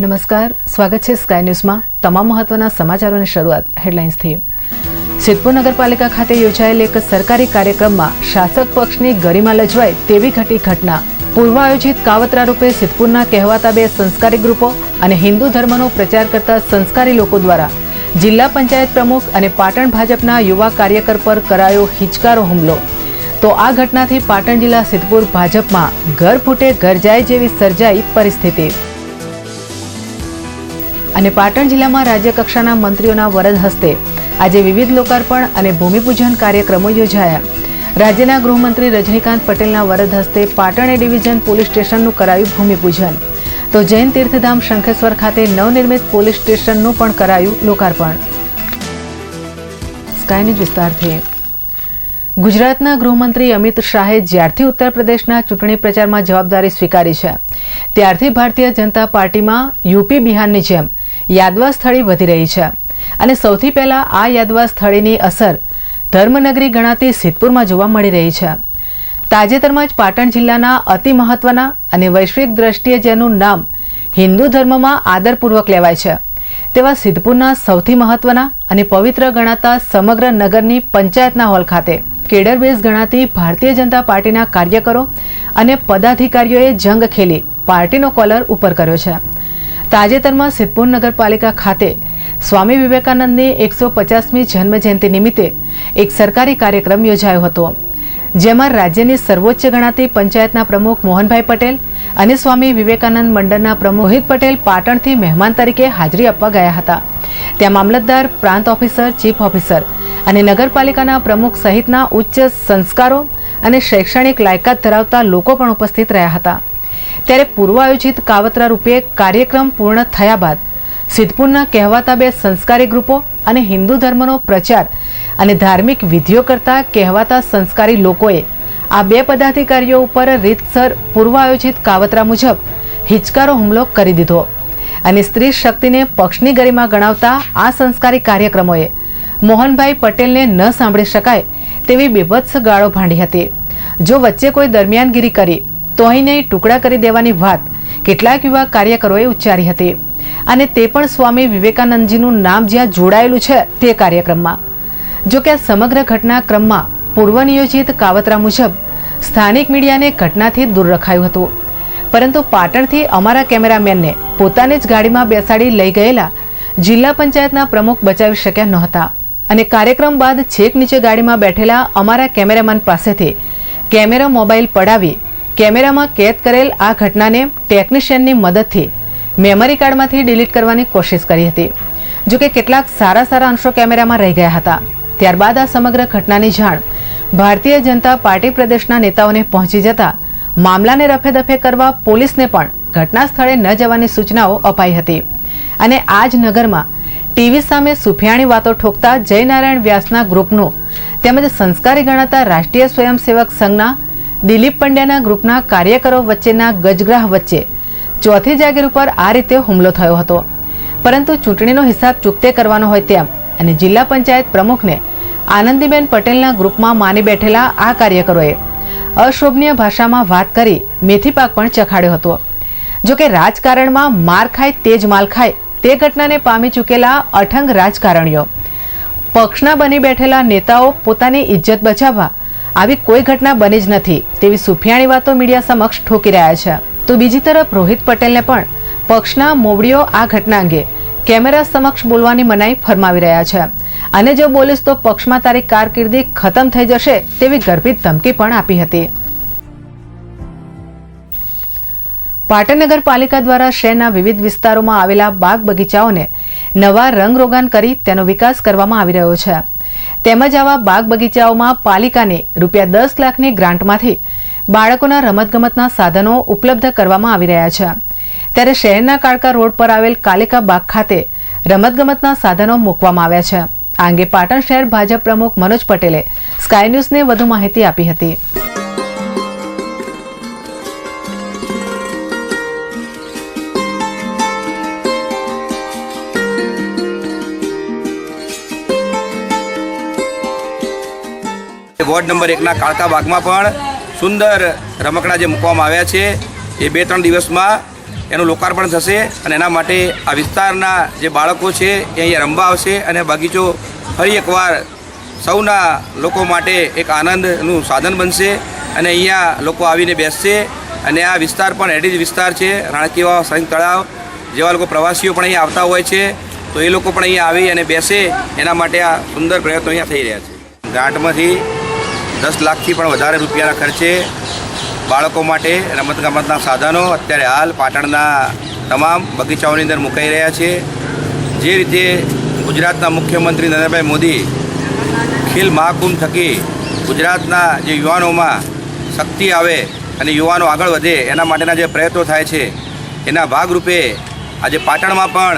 નમસ્કાર, સ્વાગત છે સ્કાય ન્યૂઝમાં। તમામ મહત્વના સમાચારોની શરૂઆત હેડલાઇન્સથી। સિદ્ધપુર નગરપાલિકા ખાતે યોજાયેલ એક સરકારી કાર્યક્રમમાં શાસક પક્ષની ગરિમા લજવાય તેવી ઘટી ઘટના। પૂર્વ આયોજિત કાવતરા રૂપે સિદ્ધપુરના કહેવાતા બે સંસ્કારી ગ્રુપો અને હિન્દુ ધર્મનો પ્રચાર કરતા સંસ્કારી લોકો દ્વારા જિલ્લા પંચાયત પ્રમુખ અને પાટણ ભાજપના યુવા કાર્યકર પર કરાયો હિચકારો હુમલો। તો આ ઘટનાથી પાટણ જિલ્લા સિદ્ધપુર ભાજપમાં ઘર ફૂટે ઘર જાય જેવી સર્જાઈ પરિસ્થિતિ। અને પાટણ જિલ્લામાં રાજ્યકક્ષાના મંત્રીઓના વરદ હસ્તે આજે વિવિધ લોકાર્પણ અને ભૂમિપૂજન કાર્યક્રમો યોજાયા। રાજ્યના ગૃહમંત્રી રજનીકાંત પટેલના વરદ હસ્તે પાટણ એ ડિવિઝન પોલીસ સ્ટેશનનું કરાયું ભૂમિપૂજન, તો જૈન તીર્થધામ શંખેશ્વર ખાતે નવનિર્મિત પોલીસ સ્ટેશનનું પણ કરાયું લોકાર્પણ। સ્કાય ન્યૂઝ વિસ્તારથી। ગુજરાતના ગૃહમંત્રી અમિત શાહે જ્યારથી ઉત્તર પ્રદેશના ચૂંટણી પ્રચારમાં જવાબદારી સ્વીકારી છે ત્યારથી ભારતીય જનતા પાર્ટીમાં યુપી બિહારની જેમ યાદવા સ્થળી વધી રહી છે અને સૌથી પહેલા આ યાદવા સ્થળીની અસર ધર્મનગરી ગણાતી સિદ્ધપુરમાં જોવા મળી રહી છે। તાજેતરમાં જ પાટણ જિલ્લાના અતિ મહત્વના અને વૈશ્વિક દ્રષ્ટિએ જેનું નામ હિન્દુ ધર્મમાં આદરપૂર્વક લેવાય છે તેવા સિદ્ધપુરના સૌથી મહત્વના અને પવિત્ર ગણાતા સમગ્ર નગરની પંચાયતના હોલ ખાતે કેડર બેઝ ગણાતી ભારતીય જનતા પાર્ટીના કાર્યકરો અને પદાધિકારીઓએ જંગ ખેલી પાર્ટીનો કોલર ઉપર કર્યો છે। તાજેતરમાં સિદ્ધપુર નગરપાલિકા ખાતે સ્વામી વિવેકાનંદની 150મી જન્મજયંતિ નિમિત્તે એક સરકારી કાર્યક્રમ યોજાયો હતો, જેમાં રાજ્યની સર્વોચ્ચ ગણાતી પંચાયતના પ્રમુખ મોહનભાઈ પટેલ અને સ્વામી વિવેકાનંદ મંડળના પ્રમુખ રોહિત પટેલ પાટણથી મહેમાન તરીકે હાજરી આપવા ગયા હતા। ત્યાં મામલતદાર, પ્રાંત ઓફિસર, ચીફ ઓફિસર અને નગરપાલિકાના પ્રમુખ સહિતના ઉચ્ચ સંસ્કારો અને શૈક્ષણિક લાયકાત ધરાવતા લોકો પણ ઉપસ્થિત રહ્યા હતા। ત્યારે પૂર્વ આયોજિત કાવતરા રૂપે કાર્યક્રમ પૂર્ણ થયા બાદ સિદ્ધપુરના કહેવાતા બે સંસ્કારી ગ્રુપો અને હિન્દુ ધર્મનો પ્રચાર અને ધાર્મિક વિધિઓ કરતા કહેવાતા સંસ્કારી લોકોએ આ બે પદાધિકારીઓ ઉપર રીતસર પૂર્વ આયોજિત કાવતરા મુજબ હિચકારો હુમલો કરી દીધો અને સ્ત્રી શક્તિને પક્ષની ગરિમા ગણાવતા આ સંસ્કારી કાર્યક્રમોએ મોહનભાઈ પટેલને ન સાંભળી શકાય તેવી બીભત્સ ગાળો ભાંડી હતી। જો વચ્ચે કોઈ દરમિયાનગીરી કરી તો અહીંને ટુકડા કરી દેવાની વાત કેટલાક યુવા કાર્યકરોએ ઉચ્ચારી હતી અને તે પણ સ્વામી વિવેકાનંદજીનું નામ જ્યાં જોડાયેલું છે તે કાર્યક્રમમાં। જો કે આ સમગ્ર ઘટનાક્રમમાં પૂર્વ નિયોજિત કાવતરા મુજબ સ્થાનિક મીડિયાને ઘટનાથી દૂર રખાયું હતું, પરંતુ પાટણથી અમારા કેમેરામેનને પોતાની જ ગાડીમાં બેસાડી લઈ ગયેલા જિલ્લા પંચાયતના પ્રમુખ બચાવી શક્યા નહોતા અને કાર્યક્રમ બાદ છેક નીચે ગાડીમાં બેઠેલા અમારા કેમેરામેન પાસેથી કેમેરા મોબાઈલ પડાવી કેમેરામાં કેદ કરેલ આ ઘટનાને ટેકનિશિયનની મદદથી મેમરી કાર્ડમાંથી ડિલીટ કરવાની કોશિશ કરી હતી। જો કે કેટલાક સારા અંશો કેમેરામાં રહી ગયા હતા। ત્યારબાદ આ સમગ્ર ઘટનાની જાણ ભારતીય જનતા પાર્ટી પ્રદેશના નેતાઓને પહોંચી જતા મામલાને રફેદફે કરવા પોલીસને પણ ઘટના સ્થળે ન જવાની સૂચનાઓ અપાઈ હતી અને આ જ નગરમાં ટીવી સામે સુફિયાણી વાતો ઠોકતા જયનારાયણ વ્યાસના ગ્રુપનું તેમજ સંસ્કારી ગણાતા રાષ્ટ્રીય સ્વયંસેવક સંઘના દિલીપ પંડ્યાના ગ્રુપના કાર્યકરો વચ્ચેના ગજગ્રાહ વચ્ચે ચોથી જાગીર ઉપર આ રીતે હુમલો થયો હતો। પરંતુ ચૂંટણીનો હિસાબ ચૂકતે કરવાનો હોય તેમ અને જિલ્લા પંચાયત પ્રમુખને આનંદીબેન પટેલના ગ્રુપમાં માની બેઠેલા આ કાર્યકરોએ અશોભનીય ભાષામાં વાત કરી મેથીપાક પણ ચખાડ્યો હતો। જો કે રાજકારણમાં માર ખાય તે જ માલ ખાય તે ઘટનાને પામી ચૂકેલા અઠંગ રાજકારણીઓ પક્ષના બની બેઠેલા નેતાઓ પોતાની ઇજ્જત બચાવવા આવી કોઈ ઘટના બની જ નથી તેવી સુફિયાણી વાતો મીડિયા સમક્ષ ઠોકી રહ્યા છે। તો બીજી તરફ રોહિત પટેલને પણ પક્ષના મોવડીઓ આ ઘટના અંગે કેમેરા સમક્ષ બોલવાની મનાઈ ફરમાવી રહ્યા છે અને જો બોલીશ તો પક્ષમાં તારી કારકિર્દી ખતમ થઈ જશે તેવી ગર્ભિત ધમકી પણ આપી હતી। પાટણ નગરપાલિકા દ્વારા શહેરના વિવિધ વિસ્તારોમાં આવેલા બાગ બગીચાઓને નવા રંગરોગાન કરી તેનો વિકાસ કરવામાં આવી રહ્યો છે। તેમજ આવા બાગ બગીચાઓમાં પાલિકાની ₹10 લાખની ગ્રાન્ટમાંથી બાળકોના રમતગમતના સાધનો ઉપલબ્ધ કરવામાં આવી રહ્યા છે। ત્યારે શહેરના કાળકા રોડ પર આવેલ કાલિકા બાગ ખાતે રમતગમતના સાધનો મૂકવામાં આવ્યા છે। આ અંગે પાટણ શહેર ભાજપ પ્રમુખ મનોજ પટેલે સ્કાય ન્યૂઝને વધુ માહિતી આપી હતી। વોર્ડ નંબર 1ના કાળકા બાગમાં પણ સુંદર રમકડા જે મૂકવામાં આવ્યા છે એ 2-3 દિવસમાં એનું લોકાર્પણ થશે અને એના માટે આ વિસ્તારના જે બાળકો છે એ અહીંયા રમવા આવશે અને બગીચો ફરી એકવાર સૌના લોકો માટે એક આનંદનું સાધન બનશે અને અહીંયા લોકો આવીને બેસશે અને આ વિસ્તાર પણ હેરિટેજ વિસ્તાર છે. રાણકી વાવ, સૈનિક તળાવ જેવા લોકો પ્રવાસીઓ પણ અહીંયા આવતા હોય છે, તો એ લોકો પણ અહીંયા આવી અને બેસે એના માટે આ સુંદર પ્રયત્નો અહીંયા થઈ રહ્યા છે. ગ્રાન્ટમાંથી 10 લાખથી પણ વધારે રૂપિયાના ખર્ચે બાળકો માટે રમતગમતના સાધનો અત્યારે હાલ પાટણના તમામ બગીચાઓની અંદર મુકાઈ રહ્યા છે. જે રીતે ગુજરાતના મુખ્યમંત્રી નરેન્દ્રભાઈ મોદી ખેલ મહાકુંભ થકી ગુજરાતના જે યુવાનોમાં શક્તિ આવે અને યુવાનો આગળ વધે એના માટેના જે પ્રયત્નો થાય છે, એના ભાગરૂપે આજે પાટણમાં પણ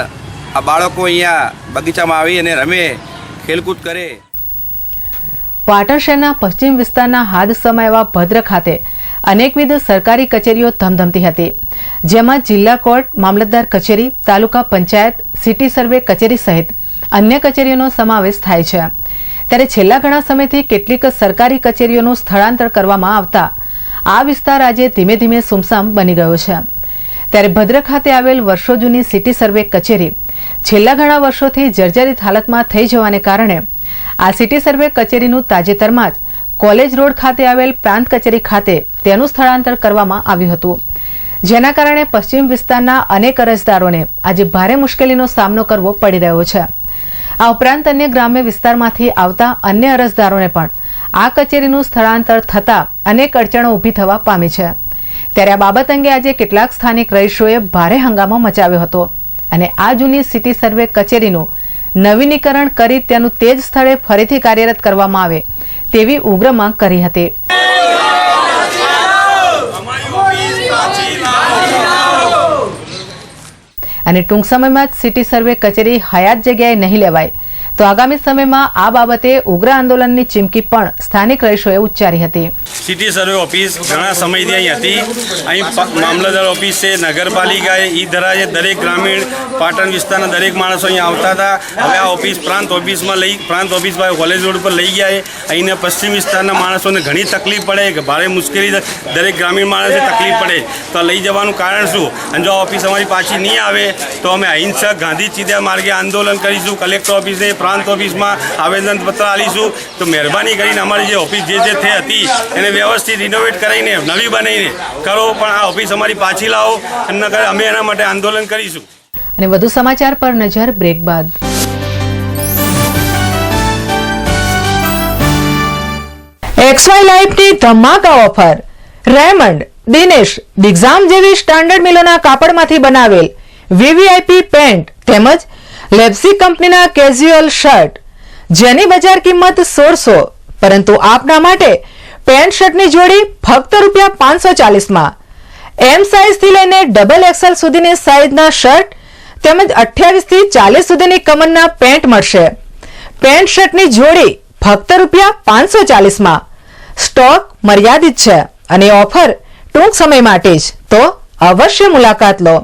આ બાળકો અહીંયા બગીચામાં આવી અને રમે, ખેલકૂદ કરે. પાટણ શહેરના પશ્ચિમ વિસ્તારના હાદસામાં એવા ભદ્ર ખાતે અનેકવિધ સરકારી કચેરીઓ ધમધમતી હતી, જેમાં જિલ્લા કોર્ટ, મામલતદાર કચેરી, તાલુકા પંચાયત, સિટી સર્વે કચેરી સહિત અન્ય કચેરીઓનો સમાવેશ થાય છે. ત્યારે છેલ્લા ઘણા સમયથી કેટલીક સરકારી કચેરીઓનું સ્થળાંતર કરવામાં આવતા આ વિસ્તાર આજે ધીમે ધીમે સુમસામ બની ગયો છે. ત્યારે ભદ્ર ખાતે આવેલ વર્ષો જૂની સિટી સર્વે કચેરી છેલ્લા ઘણા વર્ષોથી જર્જરિત હાલતમાં થઈ જવાને કારણે આ સિટી સર્વે કચેરીનું તાજેતરમાં જ કોલેજ રોડ ખાતે આવેલ પ્રાંત કચેરી ખાતે તેનું સ્થળાંતર કરવામાં આવ્યું હતું, જેના કારણે પશ્ચિમ વિસ્તારના અનેક અરજદારોને આજે ભારે મુશ્કેલીનો સામનો કરવો પડી રહ્યો છે. આ ઉપરાંત અન્ય ગ્રામ્ય વિસ્તારમાંથી આવતા અન્ય અરજદારોને પણ આ કચેરીનું સ્થળાંતર થતાં અનેક અડચણો ઊભી થવા પામી છે. ત્યારે આ બાબત અંગે આજે કેટલાક સ્થાનિક રહીશોએ ભારે હંગામો મચાવ્યો હતો અને આ જૂની સિટી સર્વે કચેરીનું નવીનીકરણ કરી તેનું તે જ સ્થળે ફરીથી કાર્યરત કરવામાં આવે તેવી ઉગ્ર માંગ કરી હતી. અને ટૂંક સમયમાં જ સિટી સર્વે કચેરી હયાત જગ્યાએ નહીં લેવાય તો આગામી સમયમાં આ બાબતે ઉગ્ર આંદોલનની ચીમકી પણ સ્થાનિક રહીશોએ ઉચ્ચારી હતી. સિટી સર્વે ઓફિસ ઘણા સમયથી અહીં હતી. અહીં મામલતદાર ઓફિસ છે, નગરપાલિકાએ ઈ ધરાએ દરેક ગ્રામીણ પાટણ વિસ્તારના દરેક માણસો અહીંયા આવતા હતા. હવે આ ઓફિસ પ્રાંત ઓફિસ કોલેજ રોડ પર લઈ ગયા. અહીંના પશ્ચિમ વિસ્તારના માણસોને ઘણી તકલીફ પડે, ભારે મુશ્કેલી દરેક ગ્રામીણ માણસને તકલીફ પડે. તો લઈ જવાનું કારણ શું? અને જો ઓફિસ અમારી પાછી નહીં આવે તો અમે અહિંસક ગાંધી ચીધા માર્ગે આંદોલન કરીશું. કલેક્ટર ઓફિસે, પ્રાંત ઓફિસમાં આવેદનપત્ર આપીશું. તો મહેરબાની કરીને અમારી જે ઓફિસ જે થઈ હતી એને વ્યવસ્થિત રિનોવેટ કરાવીને નવી બનાવીને કરો, પણ આ ઓફિસ અમારી પાછી લાવો અને અમે એના માટે આંદોલન કરીશું. અને વધુ સમાચાર પર નજર બ્રેક બાદ. XY લાઇફની ધમાકા ઓફર. રેમન્ડ, દિનેશ, દિગ્ઝામ જેવી સ્ટાન્ડર્ડ મિલોના કાપડમાંથી બનાવેલ VVIP પેન્ટ તેમજ લેપ્સી કંપનીના કેઝ્યુઅલ શર્ટ, જેની બજાર કિંમત 1600, પરંતુ આપના માટે પેન્ટ શર્ટની જોડી ફક્ત ₹540માં. M સાઇઝથી લઈને XXL સુધીની સાઇઝના શર્ટ તેમજ 28 થી 40 સુધીની કમરના પેન્ટ મળશે. પેન્ટ શર્ટની જોડી ફક્ત ₹540માં. સ્ટોક મર્યાદિત છે અને ઓફર ટૂંક સમય માટે જ, તો અવશ્ય મુલાકાત લો.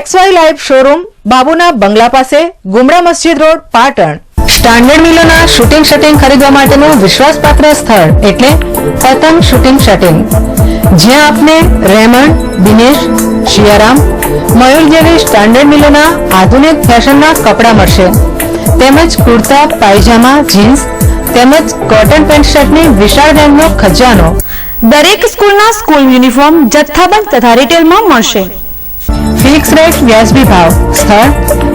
XY લાઇફ શોરૂમ, બાબુના બંગલા પાસે, ગુમરા મસ્જિદ રોડ, પાટણ. સ્ટાન્ડર્ડ મિલોના શૂટિંગ શટિંગ ખરીદવા માટેનું વિશ્વાસપાત્ર સ્થળ એટલે પતંગ શૂટિંગ શટિંગ, જ્યાં આપને રેમન્ડ, દિનેશ, શિયારામ, મયુર જેવી સ્ટાન્ડર્ડ મિલોના આધુનિક ફેશનના કપડાં મળશે, તેમજ કુર્તા, પાયજામા, જીન્સ તેમજ કોટન પેન્ટ શર્ટની વિશાળ રેન્જનો ખજાનો. દરેક સ્કૂલના સ્કૂલ યુનિફોર્મ જથ્થાબંધ તથા રિટેલમાં મળશે. ફિક્સ રેટ, વ્યાજબી ભાવ. સ્થળ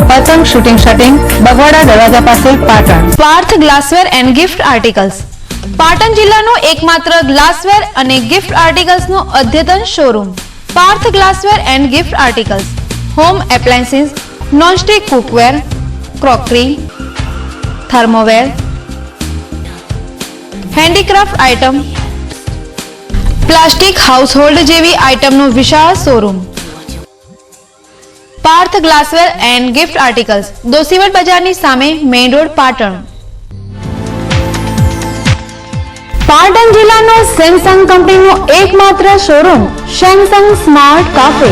પતંગ શૂટિંગ શટિંગ, બગવાડા દરવાજા પાસે, Patan. Parth glassware and gift articles, Patan જિલ્લાનો એકમાત્ર ગ્લાસવેર અને ગિફ્ટ આર્ટિકલ્સનો અદ્યતન showroom. Parth glassware and gift articles, home appliances, nonstick cookware, crockery, thermoware, handicraft item, plastic household જેવી આઇટમનો વિશાળ showroom. Parth glassware and gift articles, Doshivat બજારની સામે, મેઇન રોડ, પાટણ. પાટણ જિલ્લાનો સેમસંગ કંપનીનો એકમાત્ર શોરૂમ સેમસંગ સ્માર્ટ કાફે.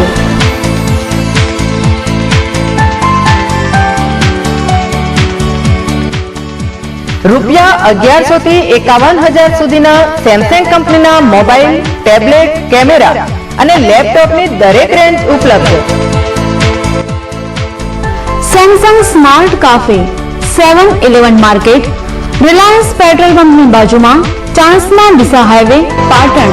₹1100 થી 51,000 સુધીના સેમસંગ કંપનીના મોબાઈલ, ટેબ્લેટ, કેમેરા અને લેપટોપની દરેક રેન્જ ઉપલબ્ધ. Samsung smart cafe 7-11 market, Reliance petrol પંપની બાજુમાં, Chanasma Deesa highway, Patan.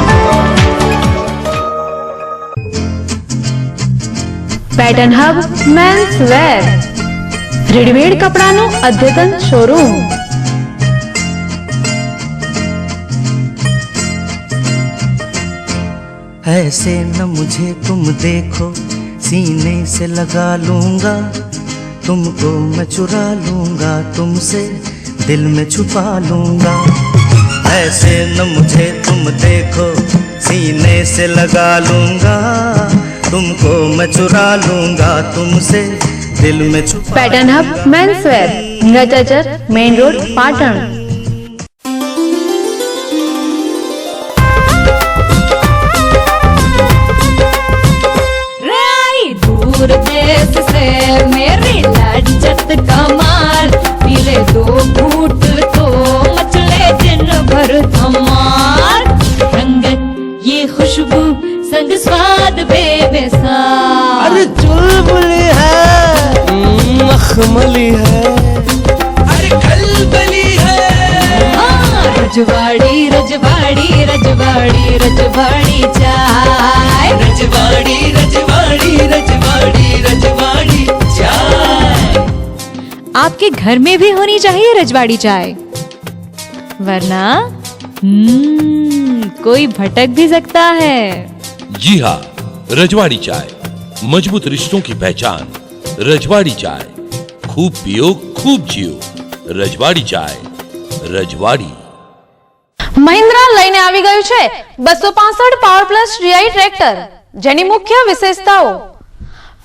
Pattern hub men's wear, readymade કપડાનું અદ્યતન શોરૂમ. ऐसे न मुझे तुम देखो, सीने से लगा लूंगा, तुमको मैं चुरा लूंगा, तुमसे दिल में छुपा लूंगा. ऐसे न मुझे तुम देखो, सीने से लगा लूंगा, तुमको मैं चुरा लूंगा, तुमसे दिल में छुपा. પેટર્ન હબ મેન્સ વેર, નીરાચાચર, મેઇન રોડ, પાટણ. दूर देश से मेरी लज्जत कमाल, पीले 2 घूंट तो मचले दिन भर धमाल. रंगत ये खुशबू संग स्वाद बेमिसाल. अरे चुलबुली है, मखमली है, अरे कलबली है. हाँ, रजवाड़ी रजवाड़ी रजवाड़ी रजवाड़ी चाय, रजवाड़ी रजवाड़ी रजवाड़ी रजवाड़ी चाय. आपके घर में भी होनी चाहिए रजवाड़ी चाय, वरना कोई भटक भी सकता है. जी हाँ, रजवाड़ी चाय मजबूत रिश्तों की पहचान. रजवाड़ी चाय, खूब पियो खूब जियो. रजवाड़ी चाय, रजवाड़ी. મહિન્દ્રા લઈને આવી ગયું છે 265 પાવર પ્લસ GI ટ્રેક્ટર, જેની મુખ્ય વિશેષતાઓ: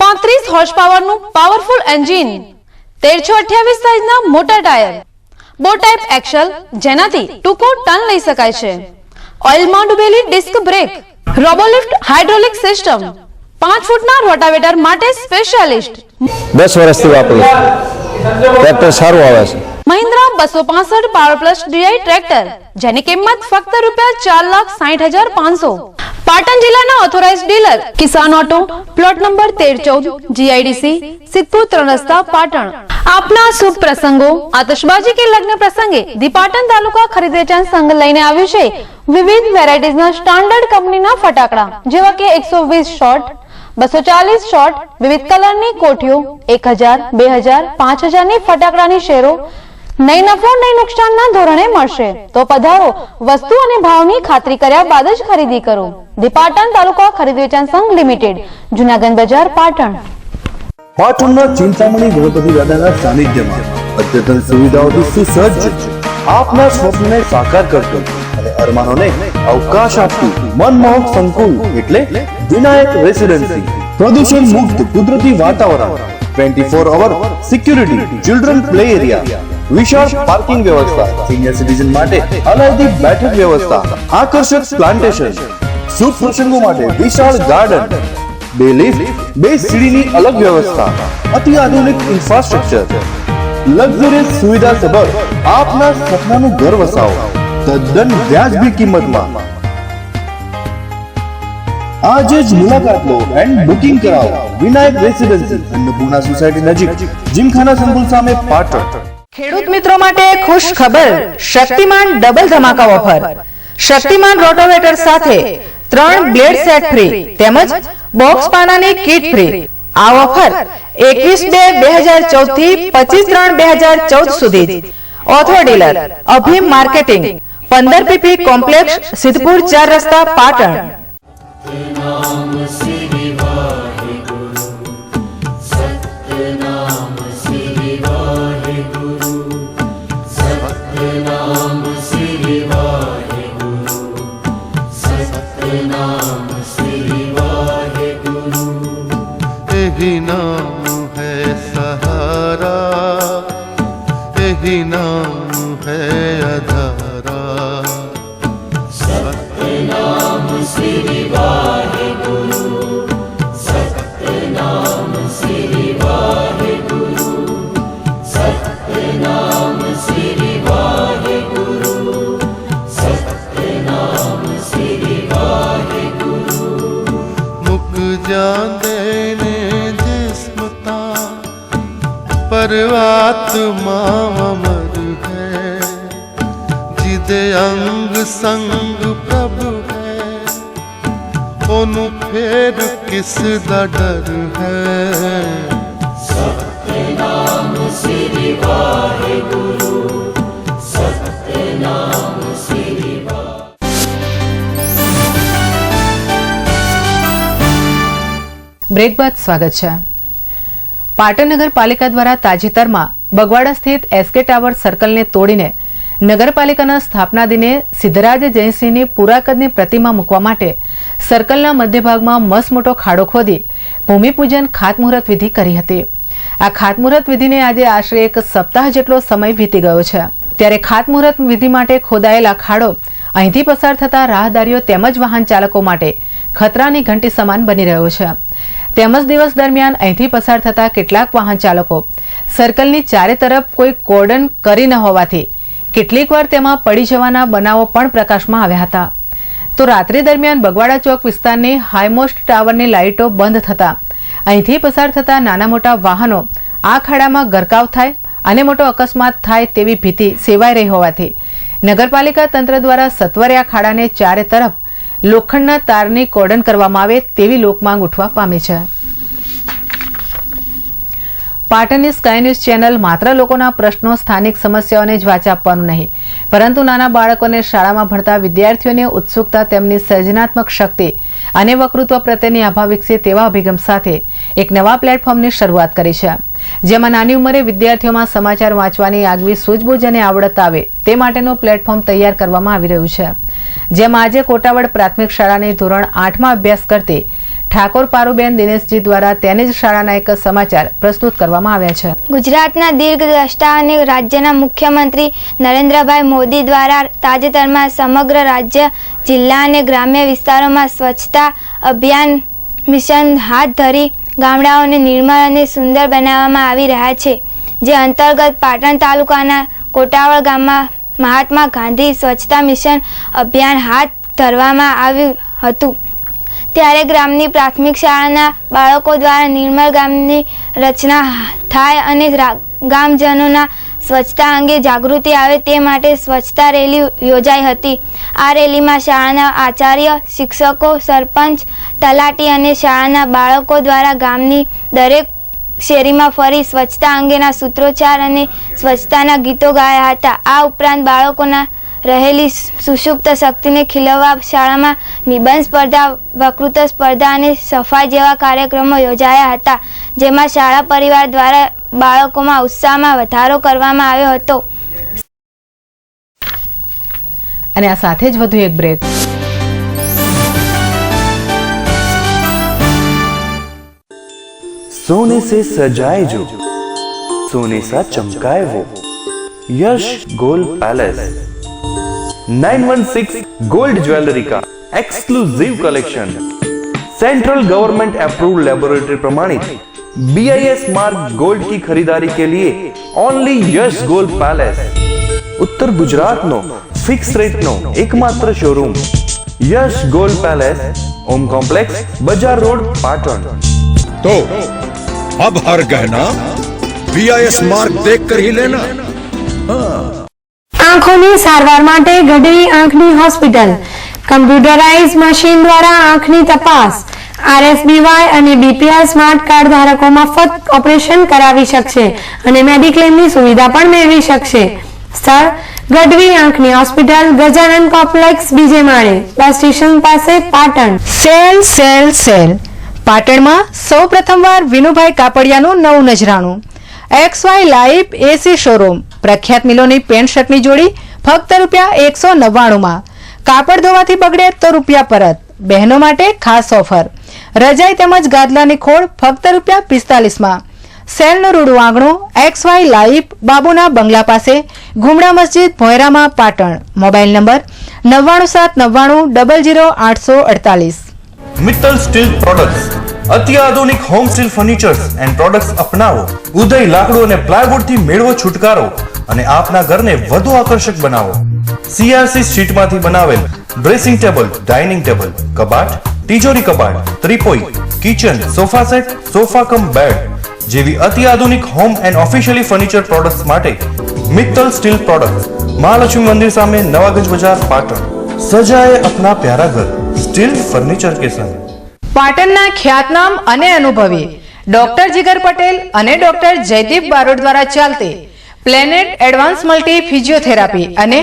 35 હોર્સ પાવરનું પાવરફુલ એન્જિન, 1328 સાઈઝના મોટા ટાયર, બો ટાઈપ એક્સલ જેનાથી ટૂંકો ટર્ન લઈ શકાય છે, ઓઇલમાં ડૂબેલી disc brake, Robolift hydraulic system, 5 ફૂટના રોટાવેટર માટે સ્પેશિયાલિસ્ટ. 10 વર્ષથી વાપરું, ટ્રેક્ટર સારું આવે છે. Mahindra 265 power plus GI tractor, જેની કિંમત ફક્ત ₹4,60,500. પાટણ જિલ્લાના authorized dealer Kisan auto, plot number 13-14, GIDC, Siddhpur 3 રસ્તા, પાટણ. આપના શુભ પ્રસંગો, આતશબાજી કે લગ્ન પ્રસંગે ધી પાટણ તાલુકા ખરીદ વેચાણ સંઘ લઈને આવ્યું છે વિવિધ વેરાયટીઝના સ્ટાન્ડર્ડ કંપનીના ફટાકડા, જેવા કે 120 શોટ, 240 શોટ, વિવિધ કલરની કોઠીઓ, 1000, 2000, 5000ની ફટાકડાની શેરો નહીં નફો નહીં નુકસાનના ધોરણે મળશે. તો પધારો, વસ્તુ અને ભાવની ખાતરી કર્યા બાદ જ ખરીદી કરો. ધી પાટણ તાલુકા ખરીદ વેચાણ સંઘ લિમિટેડ, જુનાગઢ બજાર, પાટણ. પાટણના ચિંતામણી ગણપતિ દાદાના સાનિધ્યમાં અદ્યતન સુવિધાઓથી સુસજ્જ આપના સ્વપ્નને સાકાર કરતું અને અરમાનોને અવકાશ આપતું મનમોહક સંકુલ એટલે વિનાયક રેસિડેન્સી. પ્રદૂષણ મુક્ત કુદરતી વાતાવરણ, 24 અવર સિક્યુરિટી, ચિલ્ડ્રન પ્લે એરિયા, વિશાળ પાર્કિંગ વ્યવસ્થા, સિનિયર સિટીઝન માટે અલાયદી બેઠક વ્યવસ્થા, આકર્ષક પ્લાન્ટેશન, શુભ પ્રસંગો માટે વિશાળ ગાર્ડન, 2 લિફ્ટ, 2 સીડીની અલગ વ્યવસ્થા, અતિ આધુનિક ઇન્ફ્રાસ્ટ્રક્ચર, લક્ઝરિયસ સુવિધા સભર આપના સપનાનું ઘર વસાવો તદ્દન વ્યાજબી કિંમતમાં. આજે જ મુલાકાત લો એન્ડ બુકિંગ કરાવો. વિનાયક રેસિડેન્સી, અન્નપૂર્ણા સોસાયટી નજીક, જીમખાના સંકુલ સામે, પાટણ. ખેડૂત મિત્રો માટે ખુશ ખબર, શક્તિમાન ડબલ ધમાકા ઓફર. શક્તિમાન રોટોવેટર સાથે 3 બ્લેડ સેટ ફ્રી તેમજ બોક્સ પાનાની કીટ ફ્રી. આ ઓફર 21/2/2014 થી 25/3/2014 સુધી. ઓથો dealer Abhim marketing, 15 PP complex, Siddhpur 4 રસ્તા, પાટણ. यही नाम है सहारा, यही नाम है अधारा. सतनाम श्री वाहेगुरु, सतनाम श्री वाहेगुरु, सतनाम श्री वाहेगुरु, सतनाम श्री वाहेगुरु. हर आत्मा अमर है, जिदे अंग संग प्रभु है, ओनु फेर किस दा डर है। सतनाम श्री वाहेगुरु, सतनाम श्री બ્રેક બાદ સ્વાગત છે। પાટણ નગરપાલિકા દ્વારા તાજેતરમાં બગવાડા સ્થિત એસકે ટાવર સર્કલને તોડીને નગરપાલિકાના સ્થાપના દિને સિદ્ધરાજ જયસિંહની પૂરા કદની પ્રતિમા મૂકવા માટે સર્કલના મધ્ય ભાગમાં મસમોટો ખાડો ખોદી ભૂમિપૂજન ખાતમુહૂર્ત વિધિ કરી હતી। આ ખાતમુહૂર્ત વિધિને આજે આશરે એક સપ્તાહ જેટલો સમય વીતી ગયો છે, ત્યારે ખાતમુહૂર્ત વિધિ માટે ખોદાયેલા ખાડો અહીંથી પસાર થતા રાહદારીઓ તેમજ વાહન ચાલકો માટે ખતરાની ઘંટી સમાન બની રહ્યો છે। તેમજ દિવસ દરમિયાન અહીંથી પસાર થતા કેટલાક વાહન ચાલકો સર્કલની ચારે તરફ કોઈ કોર્ડન કરી ન હોવાથી કેટલીક વાર તેમાં પડી જવાના બનાવો પણ પ્રકાશમાં આવ્યા હતા। તો રાત્રિ દરમિયાન બગવાડા ચોક વિસ્તારની હાઈમોસ્ટ ટાવરની લાઇટો બંધ થતા અહીંથી પસાર થતા નાના મોટા વાહનો આ ખાડામાં ગરકાવ થાય અને મોટો અકસ્માત થાય તેવી ભીતિ સેવાઈ રહી હોવાથી નગરપાલિકા તંત્ર દ્વારા સત્વરે આ ખાડાને ચારે તરફ લોખંડના તારની કોર્ડન કરવામાં આવે તેવી લોકમાંગ ઉઠવા પામી છે। પાટણની સ્કાય ન્યૂઝ ચેનલ માત્ર લોકોના પ્રશ્નો, સ્થાનિક સમસ્યાઓને જ વાચા આપવાનું નહીં, પરંતુ નાના બાળકોને શાળામાં ભણતા વિદ્યાર્થીઓની ઉત્સુકતા, તેમની સર્જનાત્મક શક્તિ અને વકૃત્વ પ્રત્યેની આભા વિકસે તેવા અભિગમ સાથે એક નવા પ્લેટફોર્મની શરૂઆત કરી છે, જેમાં નાની ઉંમરે વિદ્યાર્થીઓમાં સમાચાર વાંચવાની આગવી સૂઝબૂઝ અને આવડત આવે તે માટેનું પ્લેટફોર્મ તૈયાર કરવામાં આવી રહ્યું છે, જેમાં આજે કોટાવડ પ્રાથમિક શાળાની ધોરણ 8માં અભ્યાસ કરતી ઠાકોર પારુબેન દિનેશજી દ્વારા તેની જ શાળાના એક સમાચાર પ્રસ્તુત કરવામાં આવ્યા છે। ગુજરાતના દીર્ઘદ્રષ્ટા અને રાજ્યના મુખ્યમંત્રી નરેન્દ્રભાઈ મોદી દ્વારા તાજેતરમાં સમગ્ર રાજ્ય, જિલ્લા અને ગ્રામ્ય વિસ્તારોમાં સ્વચ્છતા અભિયાન મિશન હાથ ધરી ગામડાઓને નિર્મળ અને સુંદર બનાવવામાં આવી રહ્યા છે, જે અંતર્ગત પાટણ તાલુકાના કોટાવડ ગામમાં મહાત્મા ગાંધી સ્વચ્છતા મિશન અભિયાન હાથ ધરવામાં આવ્યું હતું। ત્યારે ગ્રામની પ્રાથમિક શાળાના બાળકો દ્વારા નિર્મળ ગામની રચના થાય અને ગામજનોના સ્વચ્છતા અંગે જાગૃતિ આવે તે માટે સ્વચ્છતા રેલી યોજાઈ હતી। આ રેલીમાં શાળાના આચાર્ય, શિક્ષકો, સરપંચ, તલાટી અને શાળાના બાળકો દ્વારા ગામની દરેક શેરીમાં ફરી સ્વચ્છતા અંગેના સૂત્રોચ્ચાર અને સ્વચ્છતાના ગીતો ગાયા હતા। આ ઉપરાંત બાળકોના રહેલી સુષુપ્ત શક્તિને ખીલવવા શાળામાં નિબંધ સ્પર્ધા, વકૃત્વ સ્પર્ધા અને સફાઈ જેવા કાર્યક્રમો યોજાયા હતા, જેમાં શાળા પરિવાર દ્વારા બાળકોમાં ઉત્સાહમાં વધારો કરવામાં આવ્યો હતો। અને આ સાથે જ વધુ એક બ્રેક। सोने से सजाए जो, सोने सा चमकाए वो, Yash gold palace 916 gold jewellery का exclusive collection, central government approved laboratory प्रमाणित BIS मार्क गोल्ड की खरीदारी के लिए ओनली यश गोल्ड पैलेस, उत्तर गुजरात नो फिक्स रेट नो एकमात्र showroom Yash gold palace, Om complex, बजार रोड, पाटण। तो अब हर गहना BIS मार्क देखकर ही लेना। આંખોની સારવાર માટે ગઢવી આંખની હોસ્પિટલ કમ્પ્યુટરાઇઝ મશીન દ્વારા આંખની તપાસ, RSBY અને BPL સ્માર્ટ કાર્ડ ધારકો મફત ઓપરેશન કરાવી શકશે અને મેડિક્લેમની સુવિધા પણ મેળવી શકશે। સ્થળ ગઢવી આંખની હોસ્પિટલ, ગજાનન કોમ્પ્લેક્સ, બીજે માળે, બસ સ્ટેશન પાસે, પાટણ। સેલ સેલ સેલ પાટણમાં સૌ પ્રથમવાર વિનુભાઈ કાપડિયાનું નવું નજરાણું XY લાઈવ AC શોરૂમ, પ્રખ્યાત મિલોની પેન્ટ શર્ટની જોડી ફક્ત ₹199માં, કાપડ ધોવાથી બગડે તો રૂપિયા પરત, બહેનો માટે ખાસ ઓફર, રજાઈ તેમજ ગાદલાની ખોળ ફક્ત ₹45માં। સેલનું રૂડું આંગણું XY લાઈવ, બાબુના બંગલા પાસે, ગુમડા મસ્જિદ, ભોયરામાં, Patan. Mobile number 9979900848। Mittal steel products, અત્યાધુનિક home steel furnitures and products અપનાવો। ઉદય લાકડું અને પ્લાયવુડ થી મેળવો છુટકારો અને આપના ઘરને વધુ આકર્ષક બનાવો। CRC શીટમાંથી બનાવેલ ડ્રેસિંગ ટેબલ, ડાઇનિંગ ટેબલ, કબાટ, તિજોરી કબાટ, teapoy, kitchen, sofa set, sofa cum bed, જેવી અતિ આધુનિક home and officially furniture products માટે મિત્તલ સ્ટીલ પ્રોડક્ટ્સ, महालक्ष्मी मंदिर सामने नवागंज बाजार पाटण। सजाए अपना प्यारा घर स्टील फर्नीचर के संग। પાટણના ખ્યાતનામ અને અનુભવી ડોક્ટર જીગર પટેલ અને ડોક્ટર જયદીપ બારોટ દ્વારા ચાલતી પ્લેનેટ એડવાન્સ મલ્ટી ફિઝિયોથેરાપી અને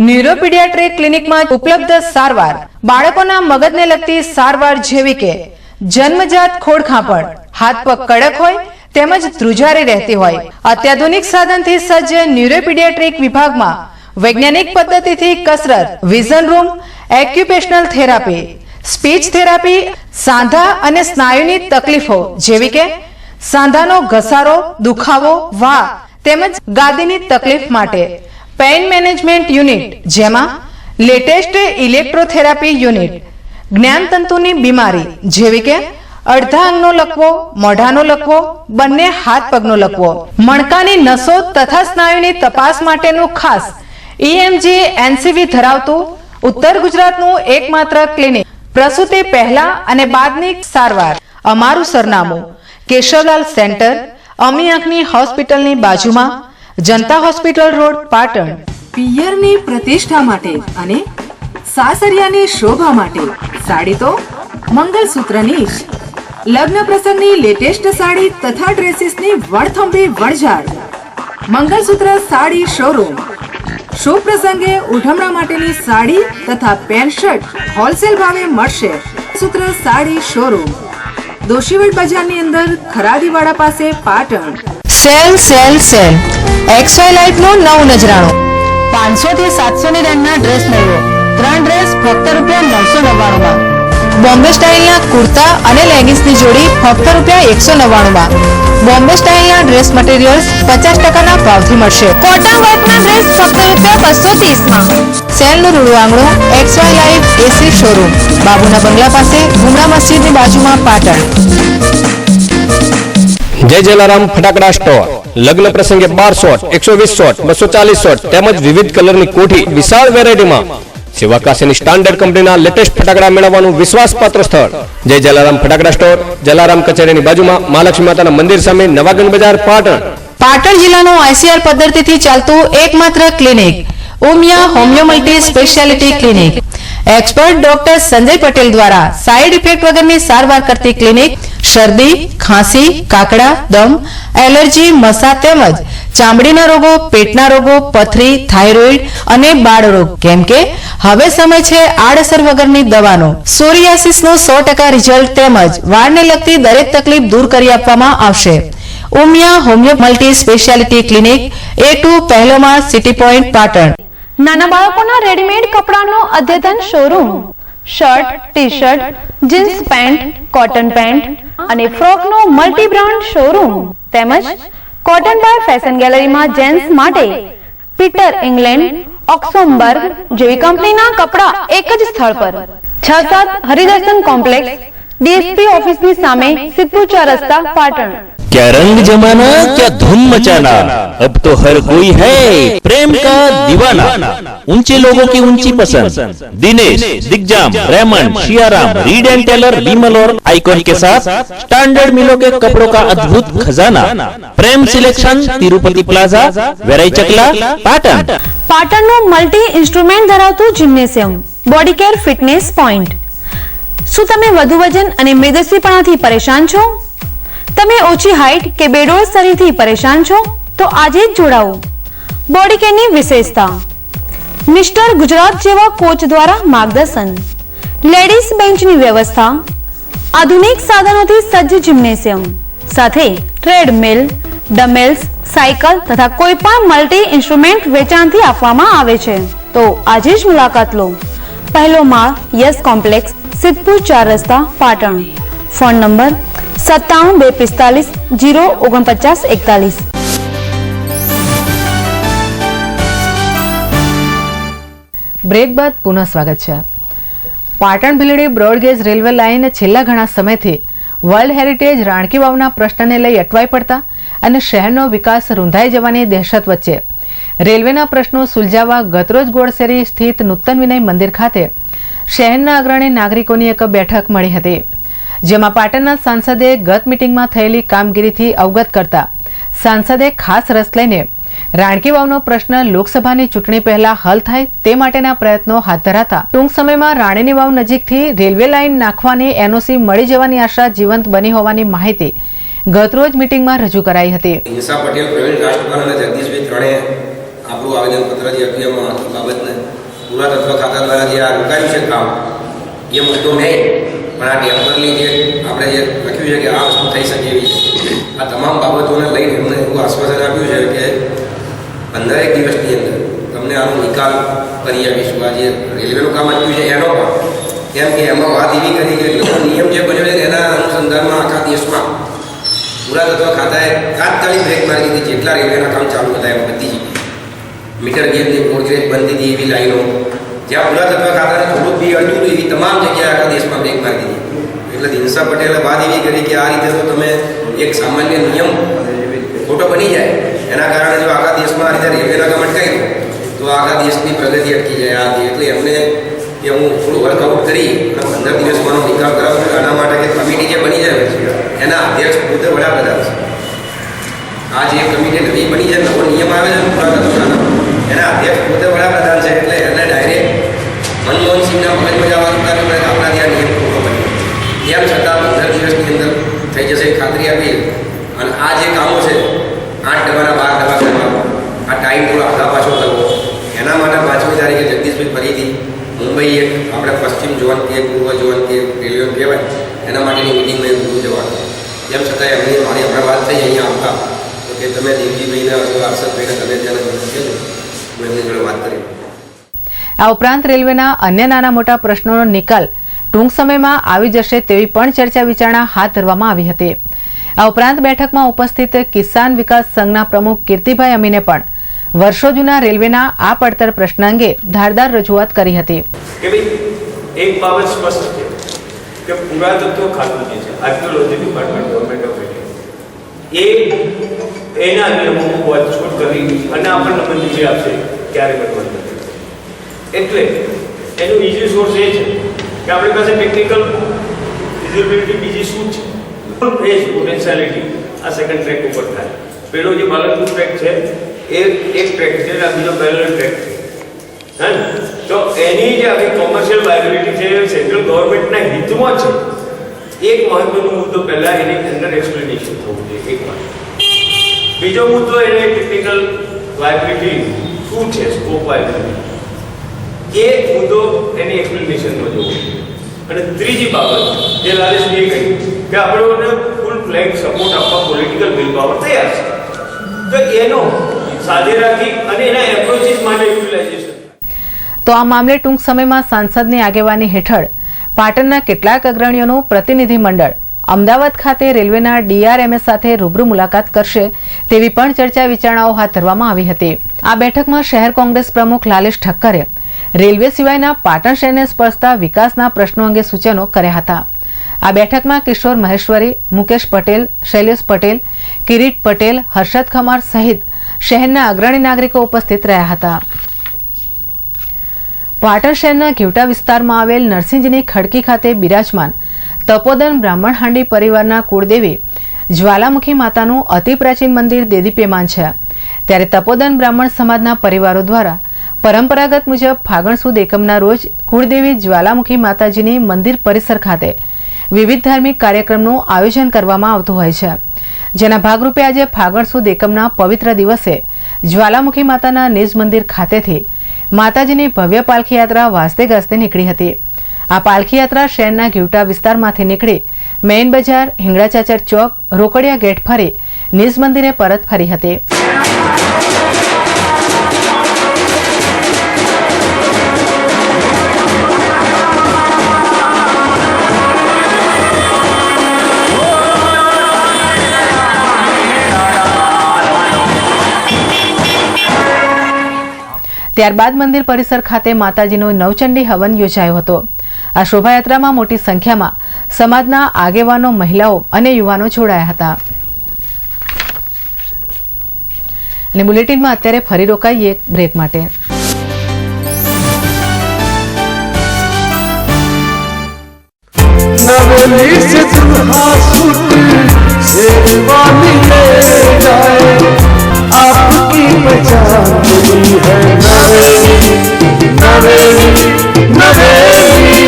ન્યુરોપીડિયાટ્રિક ક્લિનિકમાં ઉપલબ્ધ સારવાર, બાળકોના મગજને લગતી સારવાર જેવી કે જન્મજાત ખોડખાંપણ, હાથ પગ કડક હોય તેમજ ધ્રુજારી રહેતી હોય, અત્યાધુનિક સાધનથી સજ્જ ન્યુરોપીડિયાટ્રિક વિભાગમાં વૈજ્ઞાનિક પદ્ધતિથી કસરત, vision room, occupational therapy, speech therapy, સાંધા અને સ્નાયુની તકલીફો જેવી કે સાંધાનો ઘસારો, દુખાવો, વા તેમજ ગાદીની તકલીફ માટે પેઇન મેનેજમેન્ટ યુનિટ, જેમાં લેટેસ્ટ ઇલેક્ટ્રોથેરાપી યુનિટ, જ્ઞાનતંતુની બીમારી જેવી કે અડધા અંગનો લકવો, મોઢાનો લકવો, બંને હાથ પગનો લકવો, મણકાની નસો તથા સ્નાયુની તપાસ માટેનું ખાસ EMG NCV ધરાવતું ઉત્તર ગુજરાતનું એકમાત્ર ક્લિનિક, પ્રસૂતિ પહેલા અને બાદની સારવાર। અમારું સરનામું કેશવલાલ સેન્ટર, અમી આંખની હોસ્પિટલની બાજુમાં, જનતા હોસ્પિટલ રોડ, પાટણ। પિયરની પ્રતિષ્ઠા માટે અને સાસરિયાની શોભા માટે સાડી તો મંગલસૂત્રની જ। લગ્ન પ્રસંગની લેટેસ્ટ સાડી તથા ડ્રેસીસની વણથંભી વણઝાર। મંગલસૂત્ર સાડી શોરૂમ। શુભ પ્રસંગે ઉઠમણા માટેની સાડી તથા પેન્ટ શર્ટ હોલસેલ ભાવે મળશે। સૂત્ર સાડી શોરૂમ, દોશીવડ બજારની અંદર ખરાદીવાડા પાસે, Patan. Sale sale sale XY life નું નવું નજરાણું। 500 થી 700 ની રેન્જના ડ્રેસ મેળવો, 3 ડ્રેસ ફક્ત ₹999 માં। બોમ્બે સ્ટાઇલના કુર્તા અને લેગિંગ્સની જોડી ફક્ત ₹199 માં। બોમ્બે સ્ટાઇલના ડ્રેસ મટીરિયલ્સ 50% ભાવથી મળશે। કોટન વર્કના ડ્રેસ ફક્ત ₹230 માં। સેલનું રૂડું આંગણું XY લાઇફ AC શોરૂમ, બાબુના બંગલા પાસે, ગુમરા મસ્જિદની બાજુમાં, પાટણ। जय जलाराम फटाकड़ा स्टोर। लग्न प्रसंगे 12 शॉट, 120 शॉट, 240 शॉट તેમજ વિવિધ કલરની કોઠી વિશાળ વેરાયટીમાં સેવાકાશીની સ્ટાન્ડર્ડ કંપનીના લેટેસ્ટ ફટાકડા મેળવવાનું વિશ્વાસપાત્ર સ્થળ જય જલારામ ફટાકડા સ્ટોર, જલારામ કચેરીની બાજુમાં, મહાલક્ષ્મી માતાના મંદિર સામે, નવાગંજ બજાર, પાટણ। પાટણ જિલ્લાનું ICR પદ્ધતિથી ચાલતું એકમાત્ર clinic Umiya homeo multi speciality clinic, expert doctor Sanjay Patel દ્વારા સાઇડ ઇફેક્ટ વગરની સારવાર કરતી ક્લિનિક શરદી, ખાંસી, કાકડા, દમ, એલર્જી, મસા તેમજ ચામડીના રોગો, પેટના રોગો, પથરી, થાઇરોઇડ અને બાળરોગ, કેમ કે હવે સમય છે આડઅસર વગરની દવાનો। સોરિયાસિસનું 100% રિઝલ્ટ તેમજ વાળને લગતી દરેક તકલીફ દૂર કરી આપવામાં આવશે। Umiya homeo multi speciality clinic, A2 પહેલો માળ, સિટી પોઈન્ટ, પાટણ। નાના બાળકોના રેડીમેડ કપડાનો અદ્યતન showroom, shirt, T shirt, jeans pant, cotton pant અને ફ્રોકનો મલ્ટી બ્રાન્ડ શોરૂમ તેમજ કોટન બાર ફેશન ગેલેરીમાં જેન્ટ્સ માટે પીટર ઇંગ્લેન્ડ, ઓક્સોમબર્ગ જેવી કંપનીના કપડા એક જ સ્થળ પર। 6-7 હરિદર્શન કોમ્પ્લેક્સ, DSP ઓફિસની સામે, સિદ્ધપુર 4 રસ્તા, પાટણ। क्या रंग जमाना, क्या धूम मचाना, अब तो हर कोई है प्रेम का दीवाना। ऊंचे लोगों की ऊंची पसंद, Dinesh, Digjam, Raymond, Siyaram, Reid and Taylor, Vimal और आइकॉन के साथ स्टैंडर्ड मिलों के कपड़ों का अद्भुत खजाना। प्रेम सिलेक्शन, तिरुपति प्लाजा, वेराई चकला, पाटण। પાટણનું મલ્ટી ઇન્સ્ટ્રુમેન્ટ ધરાવતું gymnasium, body care fitness point. શું તમે વધુ વજન અને મેદસ્વીપણાથી પરેશાન છો? તમે ઓછી હાઈટ કે બેડોળ શરીરથી પરેશાન છો? તો આજે જ જોડાઓ। બોડી કેરની વિશેષતા, મિસ્ટર ગુજરાત જેવા કોચ દ્વારા માર્ગદર્શન, લેડીઝ બેન્ચની વ્યવસ્થા, આધુનિક સાધનોથી સજ્જ જિમ્નેશિયમ સાથે ટ્રેડમિલ, ડમ્બેલ્સ, સાયકલ તથા કોઈ પણ મલ્ટી ઇન્સ્ટ્રુમેન્ટ વેચાણથી આપવામાં આવે છે। તો આજે જ મુલાકાત લો। પહેલો માળ, યસ કોમ્પ્લેક્સ, સિદ્ધપુર 4 રસ્તા, પાટણ। ફોન નંબર 97 બ્રેક બાદ પુનઃ સ્વાગત છે। Patan Bhildi broad gauge railway line છેલ્લા ઘણા સમયથી વર્લ્ડ હેરિટેજ રાણકી વાવના પ્રશ્નને લઈ અટવાઈ પડતા અને શહેરનો વિકાસ રૂંધાઈ જવાની દહેશત વચ્ચે રેલવેના પ્રશ્નો સુલઝાવવા ગતરોજ ગોળશેરી સ્થિત નૂતન વિનય મંદિર ખાતે શહેરના અગ્રણી નાગરિકોની એક બેઠક મળી હતી, જેમાં પાટણના સાંસદે ગત મિટિંગમાં થયેલી કામગીરીથી અવગત કરતા સાંસદે ખાસ રસ લઈને રાણકી વાવનો પ્રશ્ન લોકસભાની ચૂંટણી પહેલા હલ થાય તે માટેના પ્રયત્નો હાથ ધરાતા ટૂંક સમયમાં રાણીની વાવ નજીકથી રેલવે લાઇન નાખવાની એનઓસી મળી જવાની આશા જીવંત બની હોવાની માહિતી ગતરોજ મિટિંગમાં રજૂ કરાઈ હતી. હિંસા પટેલ, પ્રવીણ રાજપાલ અને જગદીશભાઈ ત્રણે આપણું આવેદનપત્ર જે હતું એમાં બાબતને પુરાતત્વ ખાતા દ્વારા જે આ રોકાયું છે કામ એ મુદ્દો નહીં, પણ આ ટેમ્પરલી જે આપણે જે લખ્યું છે કે આ વસ્તુ થઈ શકે એવી છે, આ તમામ બાબતોને લઈને એમને એવું આશ્વાસન આપ્યું છે કે 15 દિવસની અંદર તમને આનો નિકાલ કરી આપીશું. આ જે રેલવેનું કામ અટક્યું છે એનો પણ કેમ કે એમાં વાત એવી કરી કે નિયમ જે બન્યો છે એના અનુસંધાનમાં આખા દેશમાં પુરાતત્વ ખાતાએ તાત્કાલિક બ્રેક મારી દીધી. જેટલા રેલવેના કામ ચાલુ હતા એમાં બધી જગ્યાએ મીટર ગેજની કોડગ્રેજ બનતી હતી એવી લાઈનો જ્યાં પુરાતત્વ ખાતાને થોડુંક બી અડતું હતું એવી તમામ જગ્યાએ આખા દેશમાં બ્રેક મારી દીધી. એટલે દિનસા પટેલે વાત એવી કરી કે આ રીતે તો તમે એક સામાન્ય નિયમ ખોટો બની જાય એના કારણે જો આખા દેશમાં આ રીતે રેલવેના કામ અટકાવી દો તો આખા દેશની પ્રગતિ અટકી જાય. આ એટલે એમને કે હું થોડું વર્કઆઉટ કરી અને 15 દિવસમાંનો નિકાલ કરાવું છું. આના માટે કે કમિટી જે બની જાય એના અધ્યક્ષ પોતે વડાપ્રધાન છે. આ જે કમિટી નવી બની છે, નવો નિયમ આવે છે પુરાતત્વના, એના અધ્યક્ષ પોતે વડાપ્રધાન છે. એટલે એને ડાયરેક્ટ મનમોહનસિંહના મગજમાં જવાનું કારણ કે આપણા ત્યાં નિયમ ખોટો બન્યો. તેમ છતાં 15 દિવસની અંદર થઈ જશે ખાતરી આપી. અને આ જે કામો છે 8 ડબ્બાના 12 ડબ્બા કરવા, આ ટાઈમ થોડો આગા પાછો કરવો, એના માટે 5મી તારીખે જગદીશભાઈ ફરીથી મુંબઈ એક આપણે પશ્ચિમ ઝોન કે પૂર્વ ઝોન કે રેલવે કહેવાય એના માટેની મિટિંગમાં પૂરું જવાનું. તેમ છતાં એમની મારી હમણાં વાત થઈ અહીંયા આવતા તો કે તમે દેવજીભાઈને અથવા હર્ષદભાઈને તમે ત્યારે કીધું, હું એમની જોડે વાત કરી. આ ઉપરાંત રેલવેના અન્ય નાના મોટા પ્રશ્નોનો નિકાલ ટૂંક સમયમાં આવી જશે તેવી પણ ચર્ચા વિચારણા હાથ ધરવામાં આવી હતી. આ ઉપરાંત બેઠકમાં ઉપસ્થિત કિસાન વિકાસ સંઘના પ્રમુખ કીર્તિભાઈ અમીને પણ વર્ષો જૂના રેલવેના આ પડતર પ્રશ્ન અંગે ધારદાર રજૂઆત કરી હતી. કે ભાઈ એક બાબત સ્પષ્ટ છે કે પુરાતત્વ ખાતું જે છે, archaeology department government of India એ એના નિયમો વચોટ કરી અને આપણને મંજૂરી આપશે ક્યારે કરવાનું નથી. એટલે એનું ઈઝી સોર્સ એ છે કે આપણી પાસે ટેકનિકલ ફિઝિબિલિટી બીજી શું છે, ફેઝ પોટેન્શિયાલિટી આ સેકન્ડ ટ્રેક ઉપર થાય. પેલો જે પાલનપુર ટ્રેક છે એ એક ટ્રેક છે અને બીજો પેરેલલ ટ્રેક છે. તો એની જે આપણી કોમર્શિયલ વાયબિલિટી છે સેન્ટ્રલ ગવર્મેન્ટના હિતમાં છે. એક મહત્વનો મુદ્દો પહેલાં એની અંદર એક્સપ્લેનેશન થવું જોઈએ. એક વાત. બીજો મુદ્દો એને ટેકનિકલ વાયબિલિટી શું છે, સ્કોપ વાયબિલિટી, એ મુદ્દો એની એક્સપ્લેનેશનમાં જોવો. અને ત્રીજી બાબત જે લાલેશભાઈએ કહી કે આપણને ફૂલ ફ્લેગ સપોર્ટ આપવા પોલિટિકલ વિલ પાવર તૈયાર છે, તો એનો સાથે રાખી અને એના એપ્રોચીસ માટે યુટિલાઇઝેશન. તો આ મામલે ટૂંક સમયમાં સાંસદની આગેવાની હેઠળ પાટણના કેટલાક અગ્રણીઓનું પ્રતિનિધિ મંડળ અમદાવાદ ખાતે રેલવેના ડીઆરએમએસ સાથે રૂબરૂ મુલાકાત કરશે તેવી પણ ચર્ચા વિચારણાઓ હાથ ધરવામાં આવી હતી. આ બેઠકમાં શહેર કોંગ્રેસ પ્રમુખ લાલેશ ઠક્કરે રેલવે સિવાયના પાટણ શહેરને સ્પર્શતા વિકાસના પ્રશ્નો અંગે સૂચનો કર્યા હતા. આ બેઠકમાં કિશોર મહેશ્વરી, મુકેશ પટેલ, શૈલેષ પટેલ, કિરીટ પટેલ, હર્ષદ ખમાર સહિત શહેરના અગ્રણી નાગરિકો ઉપસ્થિત રહ્યા હતા. પાટણ શહેરના ઘેવટા વિસ્તારમાં આવેલ નરસિંહજીની ખડકી ખાતે બિરાજમાન તપોદન બ્રાહ્મણ હાંડી પરિવારના કુળદેવી જ્વાલામુખી માતાનું અતિ પ્રાચીન મંદિર દેદીપ્યમાન છે. ત્યારે તપોદન બ્રાહ્મણ સમાજના પરિવારો દ્વારા પરંપરાગત મુજબ ફાગણ સુદ એકમના રોજ કુળદેવી જ્વાલામુખી માતાજીની મંદિર પરિસર ખાતે વિવિધ ધાર્મિક કાર્યક્રમનું આયોજન કરવામાં આવતું હોય છે. જેના ભાગરૂપે આજે ફાગણ સુદ એકમના પવિત્ર દિવસે જ્વાલામુખી માતાના નિજ મંદિર ખાતેથી માતાજીની ભવ્ય પાલખી યાત્રા વાજતે ગાજતે નીકળી હતી. આ પાલખી યાત્રા શહેરના ઘેવટા વિસ્તારમાંથી નીકળી મેઇન બજાર, હિંગળાચાચર ચોક, રોકડિયા ગેટ ફરી નિજ મંદિરે પરત ફરી હતી. ત્યારબાદ મંદિર પરિસર ખાતે માતાજીનો નવચંડી હવન યોજાયો હતો. આ શોભાયાત્રામાં મોટી સંખ્યામાં સમાજના આગેવાનો, મહિલાઓ અને યુવાનો જોડાયા હતા. અને બુલેટિનમાં અત્યારે ફરી રોકાઈએ બ્રેક માટે. નવે दिल्ली से दुल्हा सूट शेरवानी ले जाए, आपकी पहचान हुई है Naveli, Naveli.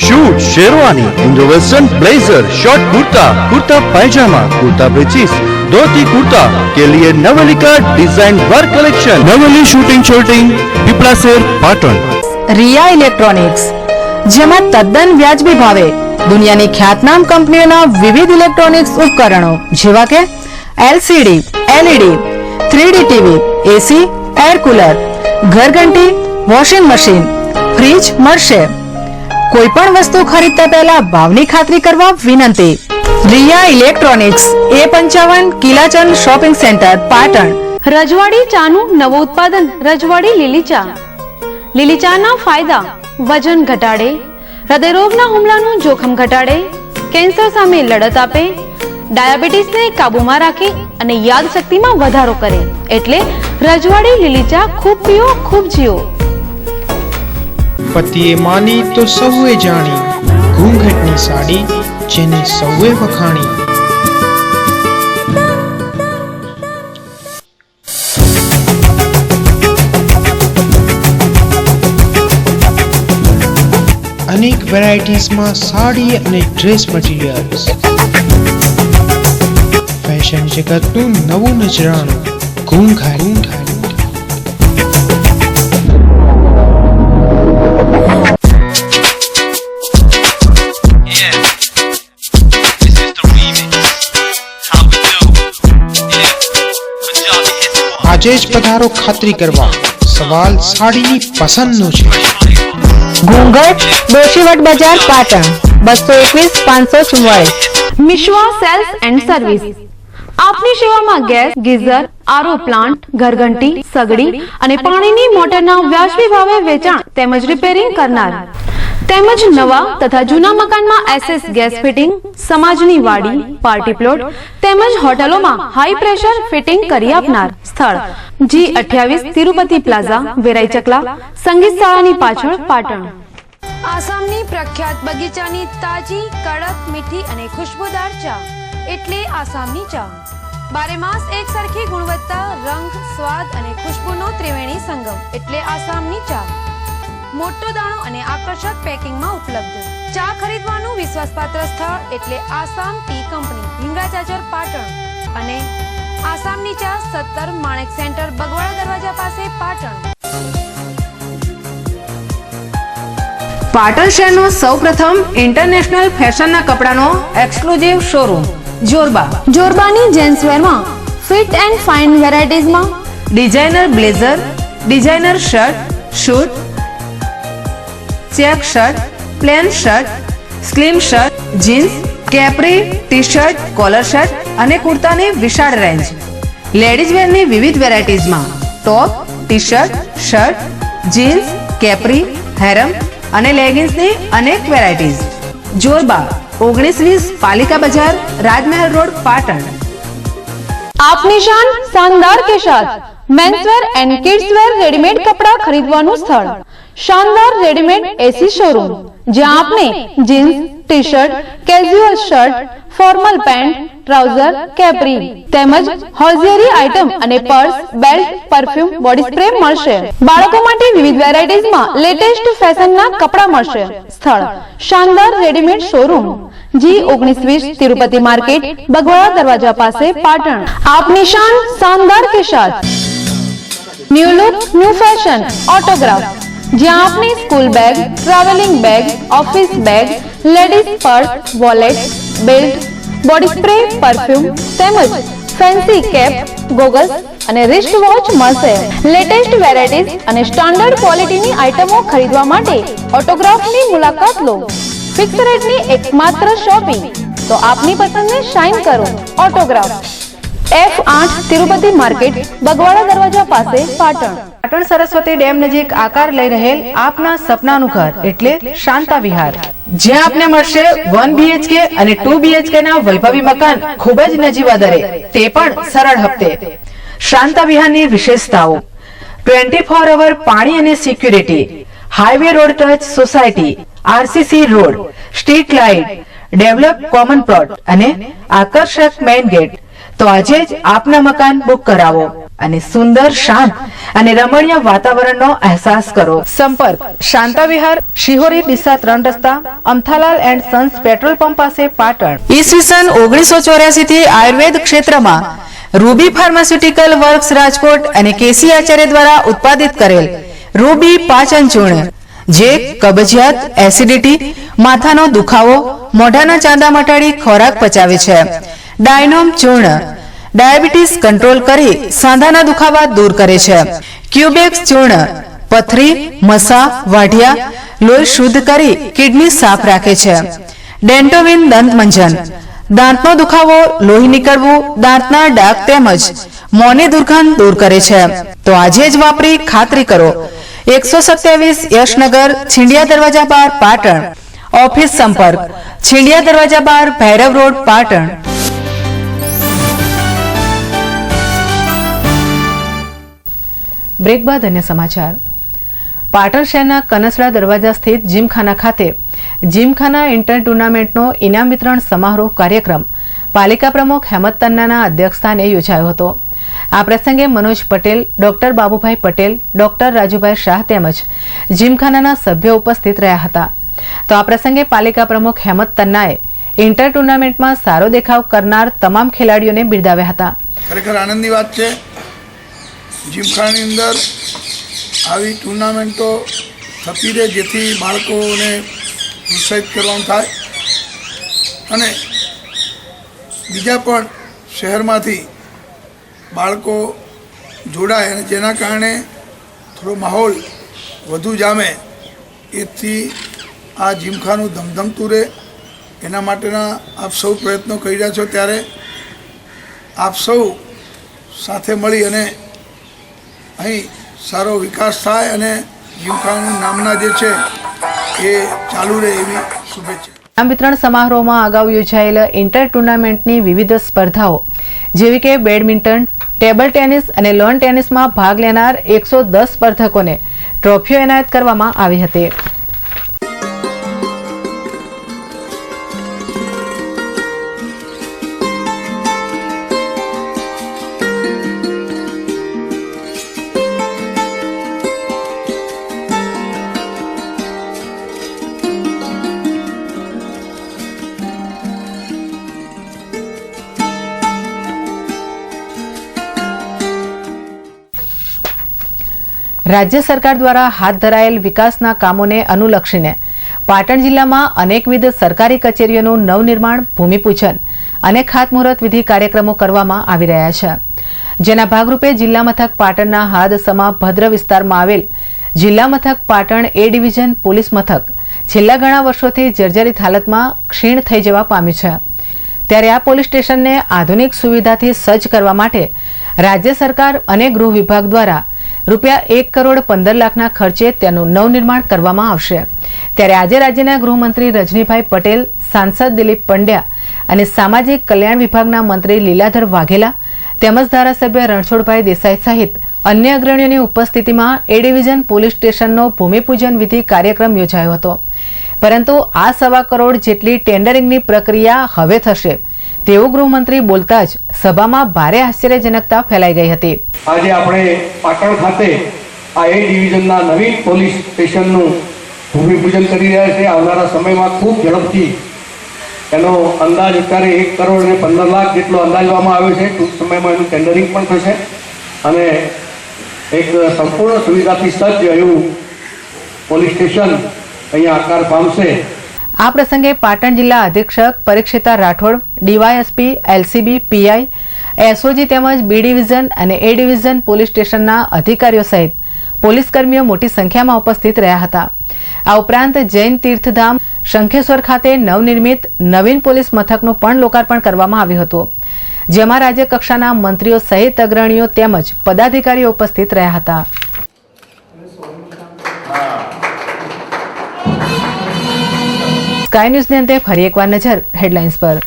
Suit sherwani, Indo western blazer, short kurta, kurta pyjama, kurta breeches, dhoti kurta के लिए नवेली का design work collection. Naveli suiting shirting पीपलासेर पाटण। રિયા ઇલેક્ટ્રોનિક્સ, જેમાં તદ્દન વ્યાજબી ભાવે દુનિયાની ખ્યાતનામ કંપનીઓના વિવિધ ઇલેક્ટ્રોનિક્સ ઉપકરણો જેવા કે LCD, LED, 3D TV, AC, air cooler, ઘરઘંટી, વોશિંગ મશીન, ફ્રીજ મળશે। કોઈ પણ વસ્તુ ખરીદતા પહેલા ભાવની ખાતરી કરવા વિનંતી। Riya electronics, A55 Kilachand shopping centre, Patan. રજવાડી ચાનું નવું ઉત્પાદન રજવાડી લીલી ચા। લીલી ચાના ફાયદા વજન ઘટાડે, હૃદયરોગના હુમલાનું જોખમ ઘટાડે, કેન્સર સામે લડત આપે, ડાયાબિટીસને કાબૂમાં રાખે અને યાદશક્તિમાં વધારો કરે। એટલે રજવાડી લીલી ચા ખૂબ પીઓ, ખૂબ જીઓ। પતિએ માની તો સૌએ જાણી, ઘૂંઘટની સાડી જેને સૌએ વખાણી। अनेक वेराइटीज में साड़ी અને ડ્રેસ મટીરિયલ્સ, ફેશન જગતનું નવું નજરાણું ઘૂંઘાટ। આજે જ પધારો ખાતરી કરવા, સવાલ સાડીની પસંદનો છે। ઘૂંઘટ, દોશીવટ બજાર, પાટણ, 221 544। મિશ્વા સેલ્સ એન્ડ સર્વિસ આપની સેવામાં ગેસ, ગીઝર, આરો પ્લાન્ટ, ઘરઘંટી, સગડી અને પાણીની મોટરના વ્યાજબી ભાવે વેચાણ તેમજ રિપેરિંગ કરનાર તેમજ નવા તથા જૂના મકાનમાં SS ગેસ ફિટિંગ, સમાજની વાડી, પાર્ટી પ્લોટ તેમજ હોટલોમાં હાઈ પ્રેશર ફિટિંગ કરી આપનાર। સ્થળ G28 તિરુપતિ પ્લાઝા, વેરાઈ ચકલા, સંગીત શાળાની પાછળ, પાટણ। આસામની પ્રખ્યાત બગીચાની તાજી, કડક, મીઠી અને ખુશ્બુદાર ચા એટલે આસામની ચા। બારે માસ એક સરખી ગુણવત્તા, રંગ, સ્વાદ અને ખુશ્બુનો ત્રિવેણી સંગમ એટલે આસામની ચા। મોટો દાણો અને આકર્ષક પેકિંગમાં ઉપલબ્ધ। ચા ખરીદવાનું વિશ્વાસપાત્ર સ્થળ એટલે આસામ ટી કંપની, હિંગળાજાજર, પાટણ અને આસામની ચા 17 માણેક સેન્ટર, બગવાડા દરવાજા પાસે, પાટણ। પાટણ શહેરનો સૌપ્રથમ ઇન્ટરનેશનલ ફેશનના કપડાનો એક્સક્લુઝિવ શોરૂમ જોરબા। જોરબાની જેન્ટ્સવેરમાં ફિટ એન્ડ ફાઇન વેરાયટીઝમાં designer blazer, designer shirt, suit, check shirt, plain shirt, slim shirt, jeans, capri, T shirt, collar shirt અને કુર્તાની વિશાળ રેન્જ। લેડીઝ વેરની વિવિધ વેરાયટીઝમાં top, T shirt, shirt, jeans, capri, harem અને લેગિન્સની અનેક વેરાયટીઝ। જોરબા 1920 पालिका बाजार, राजमहल रोड, पाटण। આપની શાન શાનદાર કે સાથ મેન્સવેર એન્ડ કિડ્સવેર રેડીમેડ કપડા ખરીદવાનું સ્થળ શાનદાર રેડીમેડ એસી શોરૂમ, જ્યાં આપને jeans, T shirt, casual shirt, formal pant, trouser, capri તેમજ હોઝિયરી આઇટમ અને purse, belt, perfume, body spray મળશે। બાળકો માટે વિવિધ વેરાયટીઝમાં લેટેસ્ટ ફેશનના કપડા મળશે। સ્થળ શાનદાર readymade showroom, G1920 Tirupati market, Bagwada दरवाजा पासे, पाटण। आपनी शान शानदार के साथ new look, new fashion, autograph, જ્યાં આપને school bag, travelling bag, office bag, ladies purse, wallet, belt, body spray, perfume તેમજ ફેન્સી કેપ, ગોગલ્સ અને રિસ્ટ વોચ મળશે। લેટેસ્ટ વેરાયટીઝ અને સ્ટાન્ડર્ડ ક્વોલિટીની આઇટમો ખરીદવા માટે ઓટોગ્રાફની મુલાકાત લો। ફિક્સ રેટની એકમાત્ર શોપિંગ તો આપની પસંદને શાઇન કરો। Autograph F8 Tirupati market, Bagwada दरवाजा पासे, पाटण। પાટણ સરસ્વતી ડેમ નજીક આકાર લઈ રહેલ આપના સપનાનું ઘર એટલે શાંતા વિહાર, જ્યાં આપને મળશે 1 BHK અને 2 BHK ના વૈભવી મકાન ખૂબ જ નજીવા દરે, તે પણ સરળ હપ્તે। શાંતા વિહારની વિશેષતાઓ 24 અવર પાણી અને security, highway road touch society, RCC road, street light, develop common plot અને આકર્ષક મેઇન ગેટ. તો આજે જ આપના મકાન બુક કરાવો અને સુંદર, શાંત અને રમણીય વાતાવરણનો અહેસાસ કરો. સંપર્ક શાંતા વિહાર, શિહોરી ડીસા 3 રસ્તા, Amthalal and Sons petrol pump પાસે, પાટણ. ઈસવીસન 1984 થી આયુર્વેદ ક્ષેત્રમાં રૂબી ફાર્માસ્યુટિકલ વર્ક્સ રાજકોટ અને કેસી આચાર્ય દ્વારા ઉત્પાદિત કરેલ રૂબી પાચન ચૂર્ણ, જે કબજિયાત, એસિડિટી, માથાનો દુખાવો, મોઢાના ચાંદા મટાડી ખોરાક પચાવે છે. ડાયનોમ ચૂર્ણ ડાયાબિટીસ કંટ્રોલ કરી સાંધાના દુખાવા દૂર કરે છે. ક્યુબેક્સ ચૂર્ણ પથરી, મસા, વાઢિયા, લોહી શુદ્ધ કરી કિડની સાફ રાખે છે. ડેન્ટોવિન દંત મંજન દાંતનો દુખાવો, લોહી નીકળવું, દાંતના ડાઘ તેમજ મોંની દુર્ગંધ દૂર કરે છે. તો આજે જ વાપરી ખાતરી કરો. 127 યશનગર, છીંડિયા દરવાજા બાર, પાટણ. ઓફિસ સંપર્ક છીંડિયા દરવાજા બાર, ભૈરવ રોડ, પાટણ. બ્રેક બાદ અન્ય સમાચાર. પાટણ શહેરના કનસડા દરવાજા સ્થિત જીમખાના ખાતે જીમખાના ઇન્ટર ટુર્નામેન્ટનો ઇનામ વિતરણ સમારોહ કાર્યક્રમ પાલિકા પ્રમુખ હેમંત તન્નાના અધ્યક્ષસ્થાને યોજાયો હતો. આ પ્રસંગે મનોજ પટેલ, ડોક્ટર બાબુભાઈ પટેલ, ડોક્ટર રાજુભાઈ શાહ તેમજ જીમખાનાના સભ્યો ઉપસ્થિત રહ્યા હતા. તો આ પ્રસંગે પાલિકા પ્રમુખ હેમંત તન્નાએ ઇન્ટર ટુર્નામેન્ટમાં સારો દેખાવ કરનાર તમામ ખેલાડીઓને બિરદાવ્યા હતા. ખરેખર આનંદની વાત છે. જીમખાનાની અંદર આવી ટુર્નામેન્ટો થતી રહે, જેથી બાળકોને પ્રોત્સાહિત કરવાનું થાય અને બીજા પણ શહેરમાંથી બાળકો જોડાય અને જેના કારણે થોડો માહોલ વધુ જામે, એથી આ જીમખાનું ધમધમતું રહે એના માટેના આપ સૌ પ્રયત્નો કરી રહ્યા છો. ત્યારે આપ સૌ સાથે મળી અને અહીં સારો વિકાસ થાય અને જીમખાનાની નામના જે છે એ ચાલુ રહે એવી શુભેચ્છા. ઇનામ વિતરણ સમારોહમાં અગાઉ યોજાયેલ ઇન્ટર ટુર્નામેન્ટની વિવિધ સ્પર્ધાઓ જેવી કે બેડમિન્ટન, ટેબલ ટેનિસ અને લોન ટેનિસમાં ભાગ લેનાર 110 સ્પર્ધકોને ટ્રોફીઓ એનાયત કરવામાં આવી હતી. રાજ્ય સરકાર દ્વારા હાથ ધરાયેલ વિકાસના કામોને અનુલક્ષીને પાટણ જિલ્લામાં અનેકવિધ સરકારી કચેરીઓનું નવનિર્માણ, ભૂમિપૂજન અને ખાતમુહૂર્ત વિધિ કાર્યક્રમો કરવામાં આવી રહ્યા છે. જેના ભાગરૂપે જિલ્લા મથક પાટણના હાદસમા ભદ્ર વિસ્તારમાં આવેલ જિલ્લા મથક પાટણ એ ડિવિઝન પોલીસ મથક છેલ્લા ઘણા વર્ષોથી જર્જરિત હાલતમાં ક્ષીણ થઈ જવા પામ્યું છે. ત્યારે આ પોલીસ સ્ટેશનને આધુનિક સુવિધાથી સજ્જ કરવા માટે રાજ્ય સરકાર અને ગૃહ વિભાગ દ્વારા રૂપિયા 1,15,00,000ના ખર્ચે તેનું નવનિર્માણ કરવામાં આવશે. ત્યારે આજે રાજ્યના ગૃહમંત્રી રજનીભાઈ પટેલ, સાંસદ દિલીપ પંડ્યા અને સામાજિક કલ્યાણ વિભાગના મંત્રી લીલાધર વાઘેલા તેમજ ધારાસભ્ય રણછોડભાઈ દેસાઈ સહિત અન્ય અગ્રણીઓની ઉપસ્થિતિમાં એ ડિવિઝન પોલીસ સ્ટેશનનો ભૂમિપૂજન વિધિ કાર્યક્રમ યોજાયો હતો. પરંતુ આ 1.25 કરોડ જેટલી ટેન્ડરિંગની પ્રક્રિયા હવે થશે તેવું ગૃહમંત્રી બોલતા જ સભામાં ભારે આશ્ચર્યજનકતા ફેલાઈ ગઈ હતી. આજે આપણે પાટણ ખાતે આ એ ડિવિઝનના નવીન પોલીસ સ્ટેશનનું ભૂમિપૂજન કરી રહ્યા છે. આવનારા સમયમાં ખૂબ ઝડપથી એનો અંદાજ અત્યારે 1,15,00,000 જેટલો અંદાજવામાં આવ્યો છે. ટૂંક સમયમાં એનું ટેન્ડરિંગ પણ થશે અને એક સંપૂર્ણ સુવિધાથી સજ્જ એવું પોલીસ સ્ટેશન અહીંયા આકાર પામશે. આ પ્રસંગે પાટણ જિલ્લા અધિક્ષક Parikshita Rathod, DYSP, LCB, PI, SOG તેમજ બી ડિવિઝન અને એ ડિવિઝન પોલીસ સ્ટેશનના અધિકારીઓ સહિત પોલીસ કર્મીઓ મોટી સંખ્યામાં ઉપસ્થિત રહ્યા હતા. આ ઉપરાંત જૈન તીર્થધામ શંખેશ્વર ખાતે નવનિર્મિત નવીન પોલીસ મથકનું પણ લોકાર્પણ કરવામાં આવ્યું હતું, જેમાં રાજ્ય કક્ષાના મંત્રીઓ સહિત અગ્રણીઓ તેમજ પદાધિકારીઓ ઉપસ્થિત રહ્યા હતા. સ્કાય ન્યૂઝની અંતે ફરી એકવાર નજર હેડલાઇન્સ પર.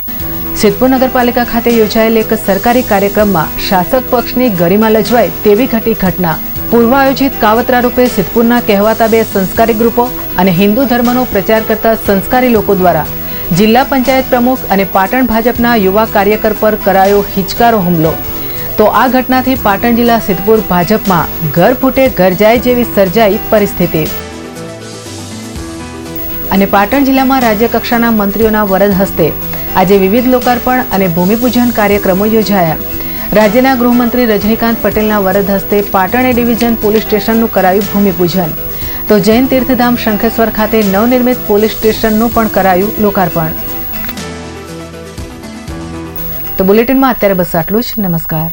સિદ્ધપુર નગરપાલિકા ખાતે યોજાયેલ એક સરકારી કાર્યક્રમમાં શાસક પક્ષની ગરિમા લજવાય તેવી ઘટી ઘટના. પૂર્વ આયોજિત કાવતરા રૂપે સિદ્ધપુરના કહેવાતા બે સંસ્કારી ગ્રુપો અને હિન્દુ ધર્મનો પ્રચાર કરતા સંસ્કારી લોકો દ્વારા જિલ્લા પંચાયત પ્રમુખ અને પાટણ ભાજપના યુવા કાર્યકર પર કરાયો હિચકારો હુમલો. તો આ ઘટનાથી પાટણ જિલ્લા સિદ્ધપુર ભાજપમાં ઘર ફૂટે ઘર જાય જેવી સર્જાઈ પરિસ્થિતિ. અને પાટણ જિલ્લામાં રાજ્ય કક્ષાના મંત્રીઓના વરદ હસ્તે આજે વિવિધ લોકાર્પણ અને ભૂમિપૂજન કાર્યક્રમો યોજાયા. રાજ્યના ગૃહમંત્રી રજનીકાંત પટેલના વરદ હસ્તે પાટણ એ ડિવિઝન પોલીસ સ્ટેશનનું કરાયું ભૂમિપૂજન. તો જૈન તીર્થધામ શંખેશ્વર ખાતે નવનિર્મિત પોલીસ સ્ટેશનનું પણ કરાયું લોકાર્પણ. તો બુલેટિનમાં અત્યારે બસ આટલું જ. નમસ્કાર.